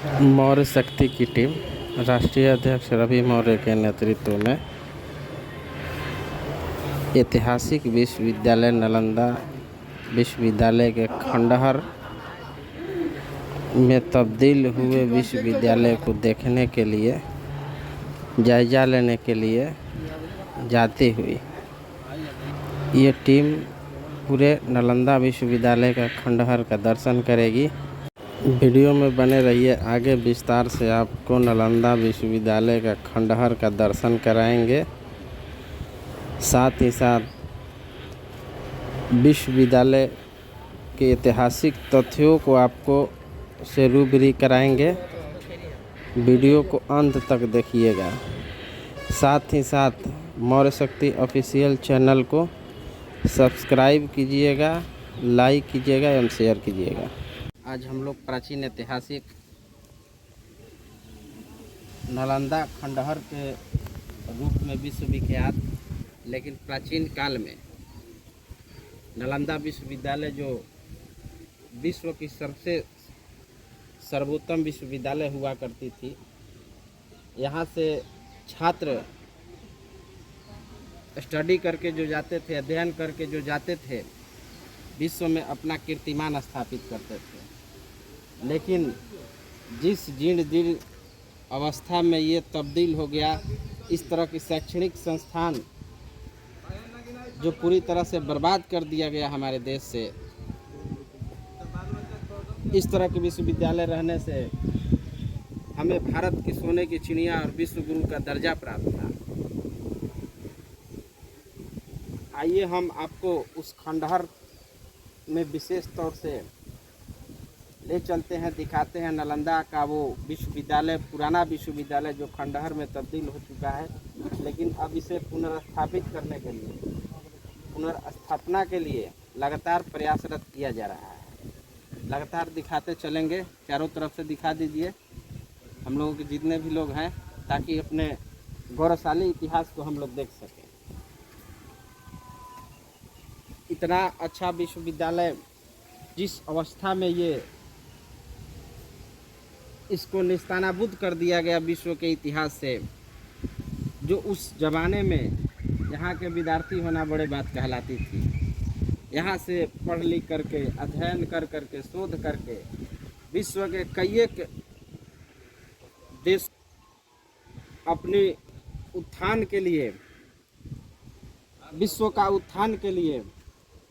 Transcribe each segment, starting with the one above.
मौर्य शक्ति की टीम राष्ट्रीय अध्यक्ष रवि मौर्य के नेतृत्व में ऐतिहासिक विश्वविद्यालय नालंदा विश्वविद्यालय के खंडहर में तब्दील हुए विश्वविद्यालय को देखने के लिए, जायजा लेने के लिए जाती हुई ये टीम पूरे नालंदा विश्वविद्यालय का खंडहर का दर्शन करेगी। वीडियो में बने रहिए, आगे विस्तार से आपको नालंदा विश्वविद्यालय का खंडहर का दर्शन कराएंगे। साथ ही साथ विश्वविद्यालय के ऐतिहासिक तथ्यों को आपको से रूबरू कराएंगे। वीडियो को अंत तक देखिएगा। साथ ही साथ मौर्य शक्ति ऑफिशियल चैनल को सब्सक्राइब कीजिएगा, लाइक कीजिएगा एवं शेयर कीजिएगा। आज हम लोग प्राचीन ऐतिहासिक नालंदा खंडहर के रूप में विश्वविख्यात, लेकिन प्राचीन काल में नालंदा विश्वविद्यालय जो विश्व की सबसे सर्वोत्तम विश्वविद्यालय हुआ करती थी, यहाँ से छात्र स्टडी करके जो जाते थे, अध्ययन करके जो जाते थे, विश्व में अपना कीर्तिमान स्थापित करते थे। लेकिन जिस जीर्ण अवस्था में ये तब्दील हो गया, इस तरह की शैक्षणिक संस्थान जो पूरी तरह से बर्बाद कर दिया गया हमारे देश से, इस तरह के विश्वविद्यालय रहने से हमें भारत की सोने की चिड़िया और विश्व गुरु का दर्जा प्राप्त था। आइए हम आपको उस खंडहर में विशेष तौर से ले चलते हैं, दिखाते हैं नालंदा का वो विश्वविद्यालय, पुराना विश्वविद्यालय जो खंडहर में तब्दील हो चुका है, लेकिन अब इसे पुनर्स्थापित करने के लिए, पुनर्स्थापना के लिए लगातार प्रयासरत किया जा रहा है। लगातार दिखाते चलेंगे, चारों तरफ से दिखा दीजिए हम लोगों के जितने भी लोग हैं, ताकि अपने गौरवशाली इतिहास को हम लोग देख सकें। इतना अच्छा विश्वविद्यालय, जिस अवस्था में ये इसको निस्तानाबूद कर दिया गया विश्व के इतिहास से, जो उस जमाने में यहाँ के विद्यार्थी होना बड़े बात कहलाती थी। यहाँ से पढ़ लिख करके, अध्ययन कर करके, शोध करके विश्व के कई एक देश अपने उत्थान के लिए, विश्व का उत्थान के लिए,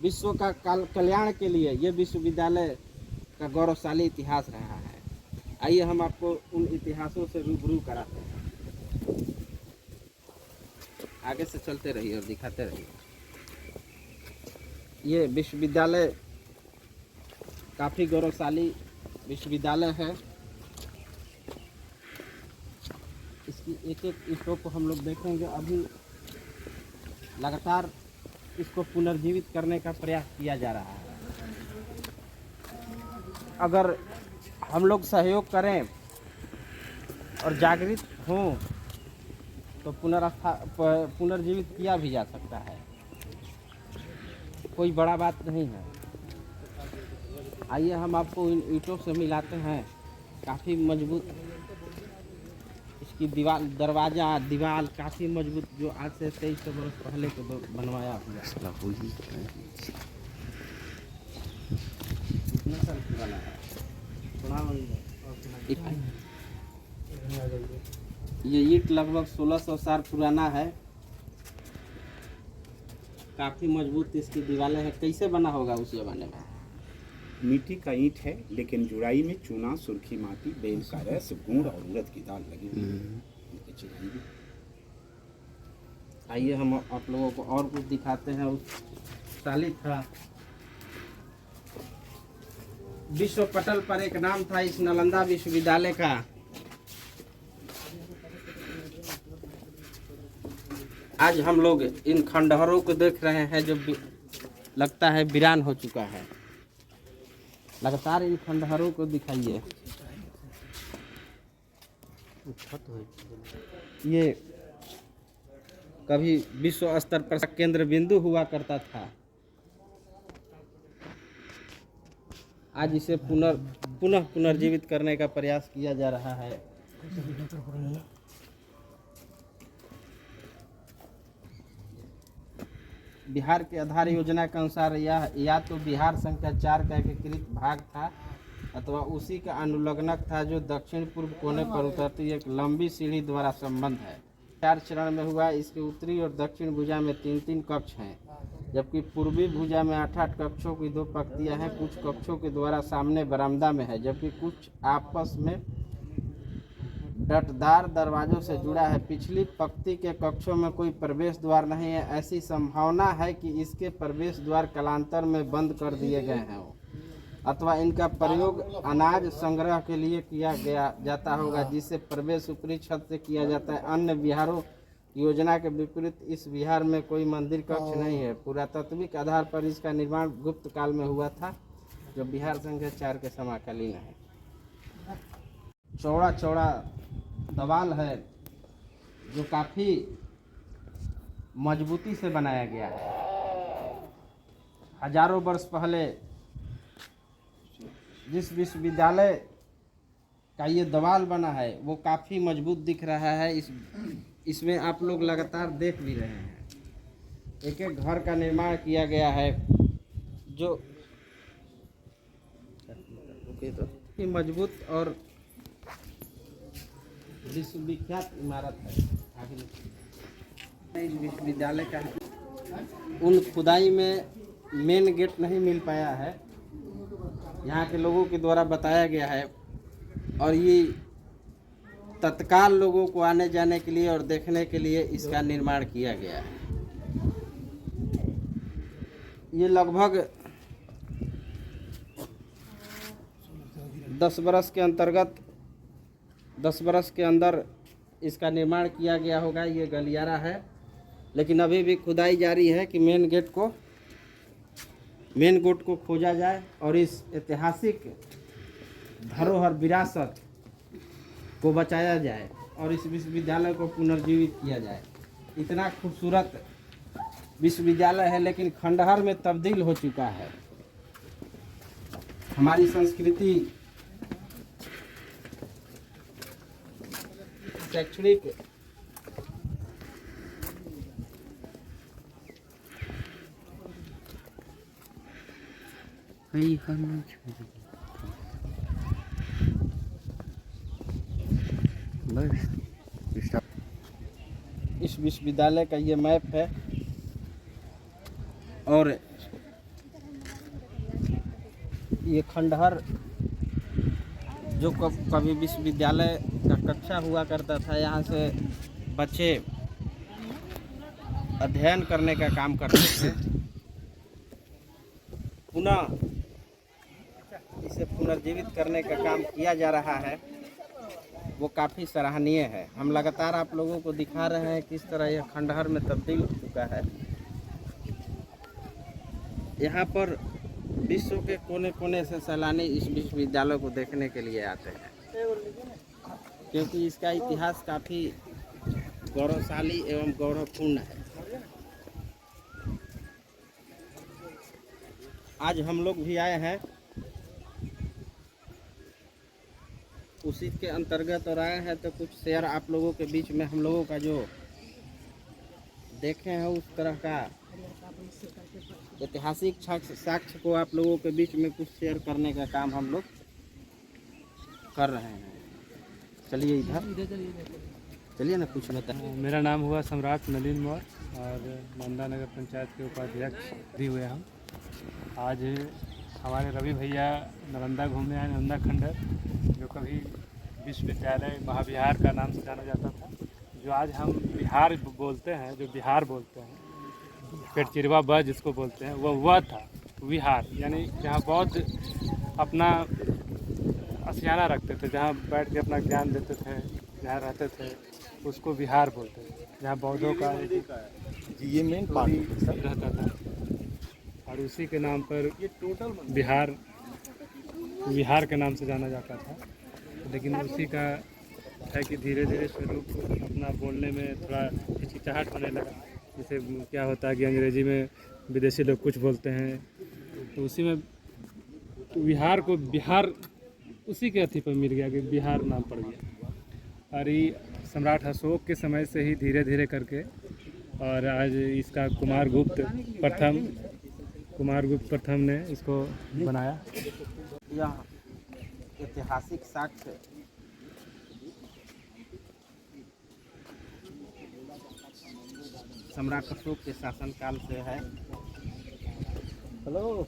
विश्व का कल्याण के लिए ये विश्वविद्यालय का गौरवशाली इतिहास रहा है। आइए हम आपको उन इतिहासों से रूबरू कराते हैं। आगे से चलते रहिए और दिखाते रहिए। ये विश्वविद्यालय काफ़ी गौरवशाली विश्वविद्यालय है। इसकी एक एक ईंटों को हम लोग देखेंगे। अभी लगातार इसको पुनर्जीवित करने का प्रयास किया जा रहा है। अगर हम लोग सहयोग करें और जागृत हों तो पुनर्जीवित किया भी जा सकता है, कोई बड़ा बात नहीं है। आइए हम आपको इन ईंटों से मिलाते हैं। काफ़ी मजबूत इसकी दीवार, दरवाज़ा, दीवार काफ़ी मजबूत, जो आज से 2300 वर्ष पहले को बनवाया हुआ। कितना साल पुराना है? ये ईंट लगभग 1600 साल पुराना है। काफ़ी मजबूत इसकी दीवारें हैं। कैसे बना होगा उस जमाने में? मिट्टी का ईंट है, लेकिन जुड़ाई में चूना, सुर्खी माटी, बेल का रस, गुड़ और उड़द की दाल लगी हुई है। आइए हम आप लोगों को और कुछ दिखाते हैं। उस साली था, विश्व पटल पर एक नाम था इस नालंदा विश्वविद्यालय का। आज हम लोग इन खंडहरों को देख रहे हैं जो लगता है वीरान हो चुका है। लगातार इन खंडहरों को दिखाइए। ये कभी विश्व स्तर पर केंद्र बिंदु हुआ करता था। आज इसे पुनः पुनर्जीवित करने का प्रयास किया जा रहा है। बिहार के आधार योजना के अनुसार यह या तो बिहार संख्या 4 का एकीकृत भाग था अथवा उसी का अनुलग्नक था, जो दक्षिण पूर्व कोने पर उतरती एक लंबी सीढ़ी द्वारा संबंध है। 4 चरण में हुआ। इसके उत्तरी और दक्षिण भुजा में 3-3 कक्ष हैं, जबकि पूर्वी भुजा में 8-8 कक्षों की 2 पंक्तियां हैं। कुछ कक्षों के द्वारा सामने बरामदा में है, जबकि कुछ आपस में डटदार दरवाजों से जुड़ा है। पिछली पंक्ति के कक्षों में कोई प्रवेश द्वार नहीं है। ऐसी संभावना है कि इसके प्रवेश द्वार कालांतर में बंद कर दिए गए हैं अथवा इनका प्रयोग अनाज संग्रह के लिए किया जाता होगा, जिससे प्रवेश ऊपरी छत से किया जाता है। अन्य विहारों योजना के विपरीत इस विहार में कोई मंदिर कक्ष नहीं है। पुरातात्विक आधार पर इसका निर्माण गुप्त काल में हुआ था, जो बिहार संख्या 4 के समकालीन है। चौड़ा चौड़ा दवाल है, जो काफ़ी मजबूती से बनाया गया है। हजारों वर्ष पहले जिस विश्वविद्यालय का ये दवाल बना है वो काफ़ी मजबूत दिख रहा है। इसमें आप लोग लगातार देख भी रहे हैं, एक एक घर का निर्माण किया गया है, जो काफ़ी मजबूत और विश्वविख्यात इमारत है। इस विश्वविद्यालय का उन खुदाई में मेन गेट नहीं मिल पाया है, यहाँ के लोगों के द्वारा बताया गया है, और ये तत्काल लोगों को आने जाने के लिए और देखने के लिए इसका निर्माण किया गया है। ये लगभग 10 बरस के अंदर इसका निर्माण किया गया होगा। ये गलियारा है, लेकिन अभी भी खुदाई जारी है कि मेन गेट को खोजा जाए और इस ऐतिहासिक धरोहर विरासत को बचाया जाए और इस विश्वविद्यालय को पुनर्जीवित किया जाए। इतना खूबसूरत विश्वविद्यालय है, लेकिन खंडहर में तब्दील हो चुका है। हमारी संस्कृति, शैक्षणिक इस विश्वविद्यालय का ये मैप है, और ये खंडहर जो कभी विश्वविद्यालय का कक्षा हुआ करता था, यहाँ से बच्चे अध्ययन करने का काम करते थे। पुनः इसे पुनर्जीवित करने का काम किया जा रहा है, वो काफ़ी सराहनीय है। हम लगातार आप लोगों को दिखा रहे हैं किस तरह यह खंडहर में तब्दील हो चुका है। यहाँ पर विश्व के कोने कोने से सैलानी इस विश्वविद्यालय को देखने के लिए आते हैं, क्योंकि इसका इतिहास काफ़ी गौरवशाली एवं गौरवपूर्ण है। आज हम लोग भी आए हैं उसी के अंतर्गत और आए हैं, तो कुछ शेयर आप लोगों के बीच में हम लोगों का जो देखे हैं उस तरह का ऐतिहासिक साक्ष्य को आप लोगों के बीच में कुछ शेयर करने का काम हम लोग कर रहे हैं। चलिए इधर चलिए ना, कुछ बताएं। मेरा नाम हुआ सम्राट नलिन मौर्य और नंदा नगर पंचायत के उपाध्यक्ष भी हुए हम। आज हमारे रवि भैया नालंदा घूमने आए, नालंदा खंडहर, जो कभी विश्वविद्यालय महाविहार का नाम से जाना जाता था, जो आज हम बिहार बोलते हैं, जो बिहार बोलते हैं, पेटचिरवा ब जिसको बोलते हैं, वह था विहार, यानी जहाँ बौद्ध अपना आशियाना रखते थे, जहाँ बैठ के अपना ज्ञान देते थे, जहाँ रहते थे, उसको विहार बोलते थे। जहाँ बौद्धों का ये मेन पार्ट रहता था, और उसी के नाम पर बिहार विहार के नाम से जाना जाता था। लेकिन उसी का है कि धीरे धीरे स्वरूप अपना बोलने में थोड़ा हिचकिचाहट होने लगा। जैसे क्या होता है कि अंग्रेजी में विदेशी लोग कुछ बोलते हैं, तो उसी में विहार को बिहार उसी के अथी पर मिल गया कि बिहार नाम पड़ गया। और ये सम्राट अशोक के समय से ही धीरे धीरे करके और आज इसका कुमारगुप्त प्रथम ने इसको बनाया। यह ऐतिहासिक साक्ष्य सम्राट अशोक के शासनकाल से है। हेलो।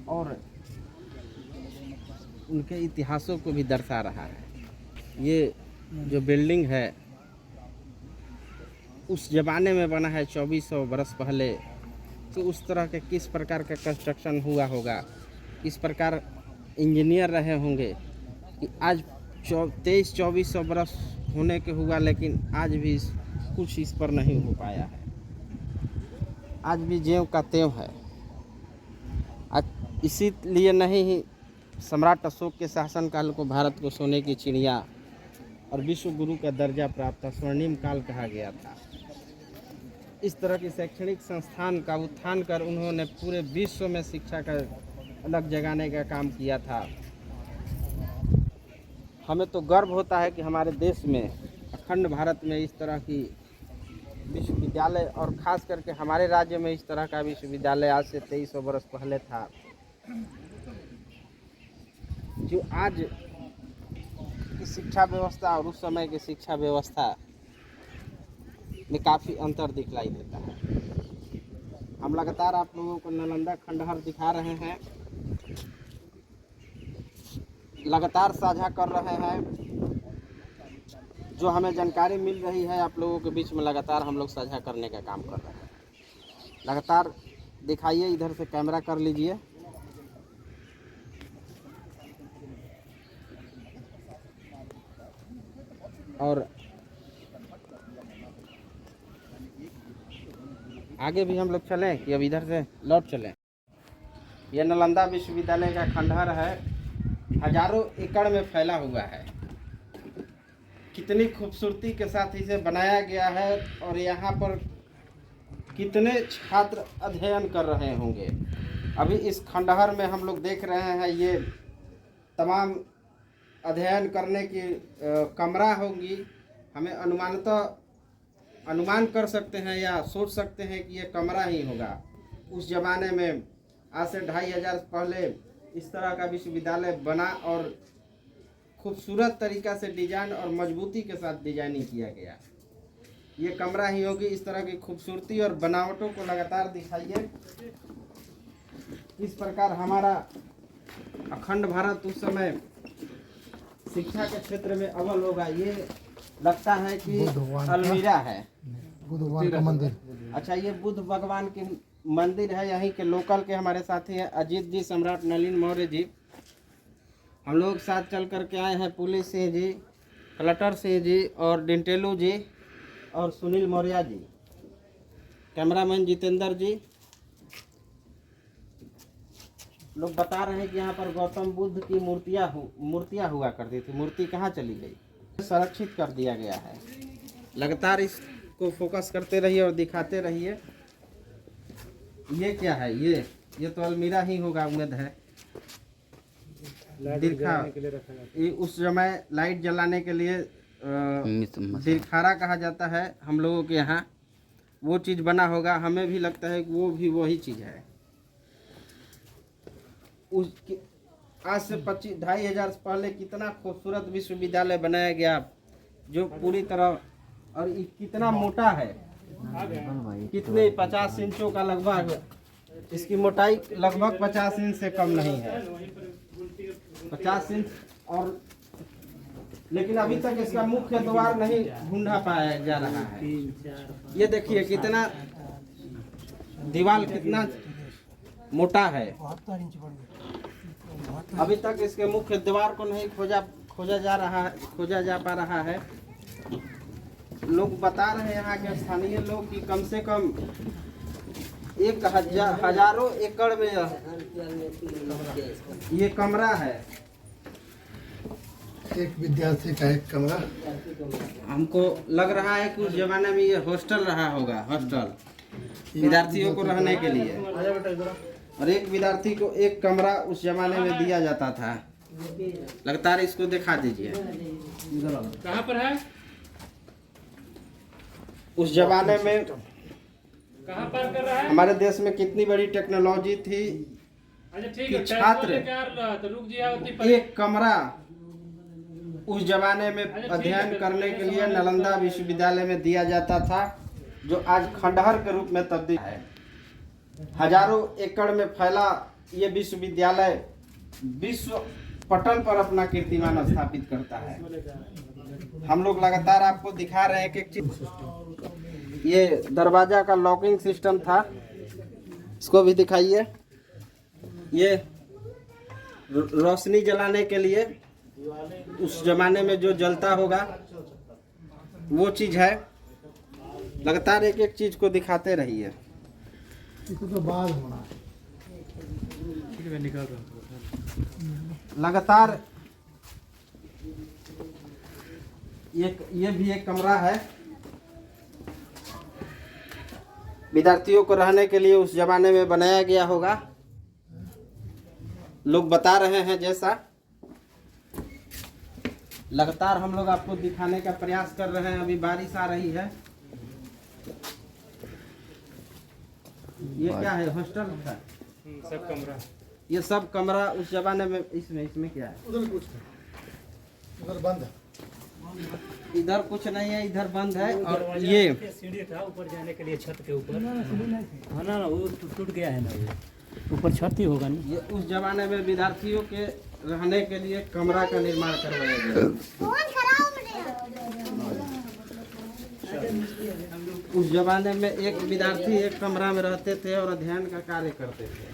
और उनके इतिहासों को भी दर्शा रहा है। ये जो बिल्डिंग है उस ज़माने में बना है 2400 बरस पहले, तो उस तरह के किस प्रकार का कंस्ट्रक्शन हुआ होगा, किस प्रकार इंजीनियर रहे होंगे कि आज 2300-2400 बरस होने के हुआ, लेकिन आज भी कुछ इस पर नहीं हो पाया है। आज भी ज्यों का त्यों है। आज इसीलिए नहीं ही सम्राट अशोक के शासनकाल को भारत को सोने की चिड़िया और विश्व गुरु का दर्जा प्राप्त था, स्वर्णिम काल कहा गया था। इस तरह की शैक्षणिक संस्थान का उत्थान कर उन्होंने पूरे विश्व में शिक्षा का अलग जगाने का काम किया था। हमें तो गर्व होता है कि हमारे देश में, अखंड भारत में इस तरह की विश्वविद्यालय, और ख़ास करके हमारे राज्य में इस तरह का विश्वविद्यालय आज से 2300 बरस पहले था, जो आज की शिक्षा व्यवस्था और उस समय की शिक्षा व्यवस्था में काफ़ी अंतर दिखलाई देता है। हम लगातार आप लोगों को नालंदा खंडहर दिखा रहे हैं, लगातार साझा कर रहे हैं। जो हमें जानकारी मिल रही है आप लोगों के बीच में लगातार हम लोग साझा करने का काम कर रहे हैं। लगातार दिखाइए, इधर से कैमरा कर लीजिए। और आगे भी हम लोग चलें कि अब इधर से लौट चलें। यह नालंदा विश्वविद्यालय का खंडहर है, हजारों एकड़ में फैला हुआ है। कितनी खूबसूरती के साथ इसे बनाया गया है और यहाँ पर कितने छात्र अध्ययन कर रहे होंगे। अभी इस खंडहर में हम लोग देख रहे हैं, ये तमाम अध्ययन करने की कमरा होंगी। हमें अनुमान कर सकते हैं या सोच सकते हैं कि ये कमरा ही होगा। उस ज़माने में आज से 2500 पहले इस तरह का विश्वविद्यालय बना और खूबसूरत तरीक़ा से डिजाइन और मजबूती के साथ डिजाइनिंग किया गया। ये कमरा ही होगी। इस तरह की खूबसूरती और बनावटों को लगातार दिखाइए। इस प्रकार हमारा अखंड भारत उस समय शिक्षा के क्षेत्र में अव्वल होगा। ये लगता है कि अलमीरा है, बुद्ध भगवान का मंदिर। अच्छा, ये बुद्ध भगवान की मंदिर है। यहीं के लोकल के हमारे साथी हैं अजीत जी, सम्राट नलिन मौर्य जी। हम लोग साथ चल कर के आए हैं, पुलिस सिंह जी, कलेक्टर सिंह जी और डिंटेलू जी और सुनील मौर्य जी, कैमरामैन जितेंद्र जी। लोग बता रहे हैं कि यहाँ पर गौतम बुद्ध की मूर्तियाँ हुआ करती थी। मूर्ति कहाँ चली गई? संरक्षित कर दिया गया है। लगातार इसको फोकस करते रहिए और दिखाते रहिए। ये क्या है? ये तो अलमीरा ही होगा, उम्मीद है। ये उस समय लाइट जलाने के लिए दिरखारा कहा जाता है हम लोगों के यहाँ। वो चीज़ बना होगा, हमें भी लगता है कि वो भी वही चीज़ है। उसकी आज से 25-2500 पहले कितना खूबसूरत विश्वविद्यालय बनाया गया, जो पूरी तरह, और कितना मोटा है, कितने 50 इंचों का लगभग, इसकी मोटाई लगभग 50 इंच से कम नहीं है, 50 इंच। और लेकिन अभी तक इसका मुख्य द्वार नहीं ढूंढा पाया जा रहा है। ये देखिए कितना दीवार कितना मोटा है। अभी तक इसके मुख्य द्वार को नहीं खोजा जा पा रहा है। लोग बता रहे हैं यहाँ के स्थानीय लोग कि कम से कम हजारों एकड़ में ये कमरा है। एक विद्यार्थी का एक कमरा। हमको लग रहा है कि उस जमाने में ये हॉस्टल रहा होगा, हॉस्टल विद्यार्थियों को रहने के लिए। और एक विद्यार्थी को एक कमरा उस जमाने में दिया जाता था। लगातार इसको दिखा दीजिए। कहाँ पर है? उस जमाने में कहाँ पर कर रहा है? हमारे देश में कितनी बड़ी टेक्नोलॉजी थी अच्छा ठीक कि है, छात्र तो रुक जाइए। एक कमरा उस जमाने में अध्ययन करने के लिए नालंदा विश्वविद्यालय में दिया जाता था, जो आज खंडहर के रूप में तब्दील है। हजारों एकड़ में फैला ये विश्वविद्यालय विश्व पटल पर अपना कीर्तिमान स्थापित करता है। हम लोग लगातार आपको दिखा रहे हैं कि एक चीज, ये दरवाजा का लॉकिंग सिस्टम था, इसको भी दिखाइए। ये रोशनी जलाने के लिए उस जमाने में जो जलता होगा वो चीज है। लगातार एक एक चीज को दिखाते रहिए। इसको तो बाद होना है। ठीक है, मैं निकाल रहा हूँ। लगातार ये भी एक कमरा है विद्यार्थियों को रहने के लिए, उस जमाने में बनाया गया होगा। लोग बता रहे हैं जैसा। लगातार हम लोग आपको दिखाने का प्रयास कर रहे हैं। अभी बारिश आ रही है। ये क्या है? हॉस्टल था सब कमरा। ये सब कमरा उस जमाने में। इसमें क्या है? उधर कुछ नहीं, उधर बंद है। इधर कुछ नहीं है, इधर बंद है। और ये सीढ़ी था ऊपर जाने के लिए छत के ऊपर। हाँ ना, वो टूट गया है ना, वो ऊपर छत ही होगा ना। ये उस जमाने में विद्यार्थियों के रहने के लिए कमरा का निर्माण करवाया गया। उस जमाने में एक विद्यार्थी एक कमरा में रहते थे और अध्ययन का कार्य करते थे।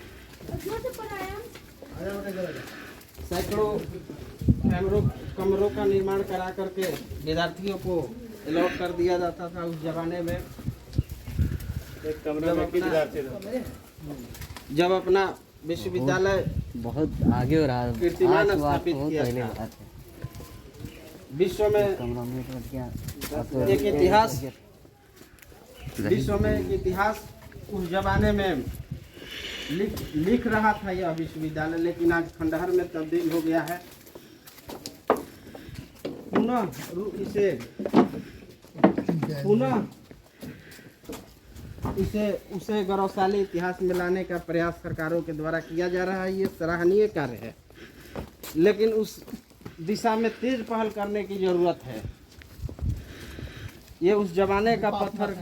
सैकड़ों कमरों का निर्माण करा करके विद्यार्थियों को अलॉट कर दिया जाता था उस जमाने में। एक कमरा में कितने विद्यार्थी थे? जब अपना विश्वविद्यालय बहुत आगे हो रहा है। कीर्तिमान स्थापित किया था। विश्व में एक इतिहास, विश्व में एक इतिहास उस जमाने में लिख रहा था यह विश्वविद्यालय, लेकिन आज खंडहर में तब्दील हो गया है। पुनः इसे उसे गौरवशाली इतिहास में लाने का प्रयास सरकारों के द्वारा किया जा रहा है। ये सराहनीय कार्य है, लेकिन उस दिशा में तेज पहल करने की जरूरत है। ये उस जमाने का पत्थर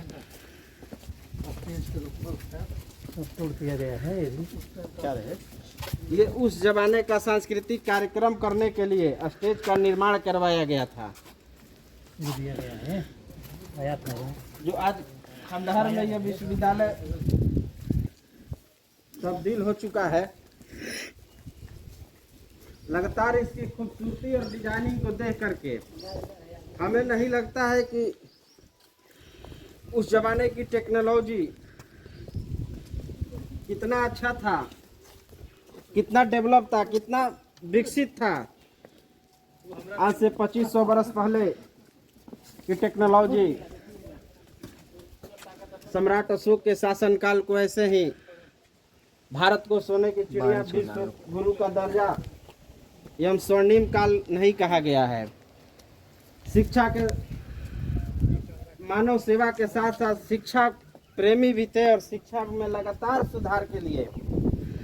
तोड़ दिया गया है। क्या रहे? ये उस जमाने का सांस्कृतिक कार्यक्रम करने के लिए स्टेज का निर्माण करवाया गया था, दिया गया है, आया था। जो आज खंडहर में यह विश्वविद्यालय तब्दील हो चुका है। लगातार इसकी खूबसूरती और डिजाइनिंग को देख करके हमें नहीं लगता है कि उस जमाने की टेक्नोलॉजी कितना अच्छा था, कितना डेवलप था, कितना विकसित था। आज से 2500 बरस पहले की टेक्नोलॉजी सम्राट अशोक के शासनकाल को ऐसे ही भारत को सोने की चिड़िया, विश्व गुरु का दर्जा एवं स्वर्णिम काल नहीं कहा गया है। शिक्षा के मानव सेवा के साथ साथ शिक्षा प्रेमी भी थे और शिक्षा में लगातार सुधार के लिए,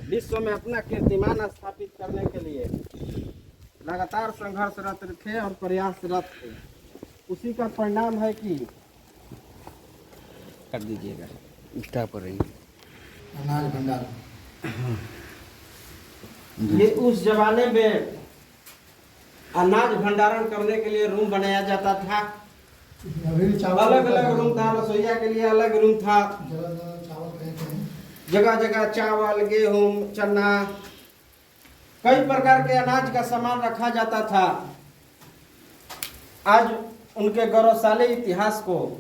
विश्व में अपना कीर्तिमान स्थापित करने के लिए लगातार संघर्षरत थे और प्रयासरत थे। उसी का परिणाम है कि कर दीजिएगा इंस्टा पर रही अनाज भंडार। ये उस जमाने में अनाज भंडारण करने के लिए रूम बनाया जाता था। अभी भी चावल अलग अलग रूम था, रसोईया के लिए अलग रूम था। जगह चावल कहते हैं। जगह जगह चावल, गेहूं, चना, कई प्रकार के अनाज का सामान रखा जाता था। आज उनके गौरवशाली इतिहास को,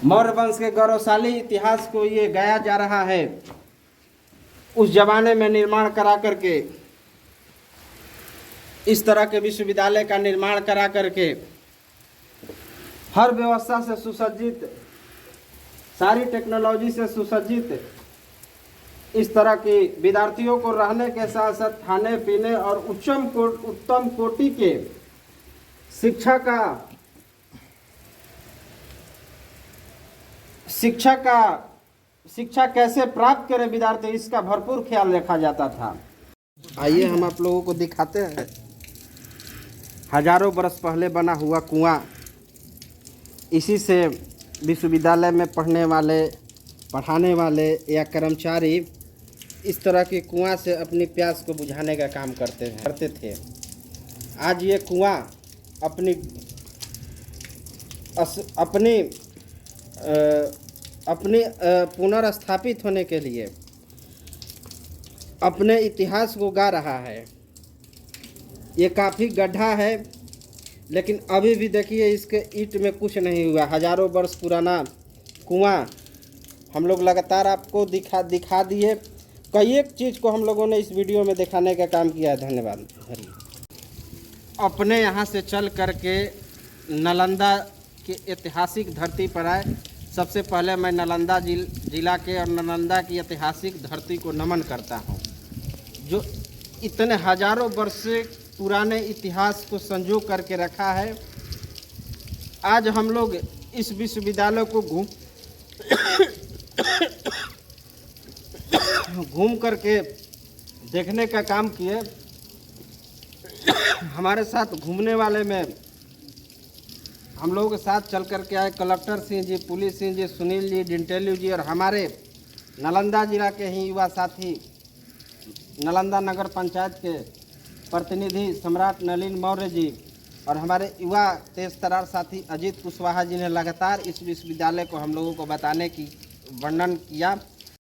मौर्य वंश के गौरवशाली इतिहास को ये गाया जा रहा है। उस जमाने में निर्माण करा करके, इस तरह के विश्वविद्यालय का निर्माण करा करके हर व्यवस्था से सुसज्जित, सारी टेक्नोलॉजी से सुसज्जित इस तरह की विद्यार्थियों को रहने के साथ साथ खाने पीने और उत्तम कोटि के शिक्षा कैसे प्राप्त करें विद्यार्थी, इसका भरपूर ख्याल रखा जाता था। आइए हम आप लोगों को दिखाते हैं हजारों बरस पहले बना हुआ कुआं। इसी से विश्वविद्यालय में पढ़ाने वाले या कर्मचारी इस तरह के कुआं से अपनी प्यास को बुझाने का काम करते थे। आज ये कुआं अपनी पुनर्स्थापित होने के लिए अपने इतिहास को गा रहा है। ये काफ़ी गड्ढा है, लेकिन अभी भी देखिए इसके ईंट में कुछ नहीं हुआ। हजारों वर्ष पुराना कुआं हम लोग लगातार आपको दिखा दिए। कई एक चीज़ को हम लोगों ने इस वीडियो में दिखाने का काम किया है। धन्यवाद। अपने यहाँ से चल करके नालंदा के ऐतिहासिक धरती पर आए। सबसे पहले मैं नालंदा जिला के और नालंदा की ऐतिहासिक धरती को नमन करता हूँ, जो इतने हजारों वर्ष से पुराने इतिहास को संजो करके रखा है। आज हम लोग इस विश्वविद्यालय को घूम करके देखने का काम किए। हमारे साथ घूमने वाले में हम लोगों के साथ चल कर के आए कलेक्टर सिंह जी, पुलिस सिंह जी, सुनील जी, डिंटेल्यू जी और हमारे नालंदा जिला के ही युवा साथी नालंदा नगर पंचायत के प्रतिनिधि सम्राट नलिन मौर्य जी और हमारे युवा तेज तरार साथी अजीत कुशवाहा जी ने लगातार इस विश्वविद्यालय को हम लोगों को बताने की वर्णन किया।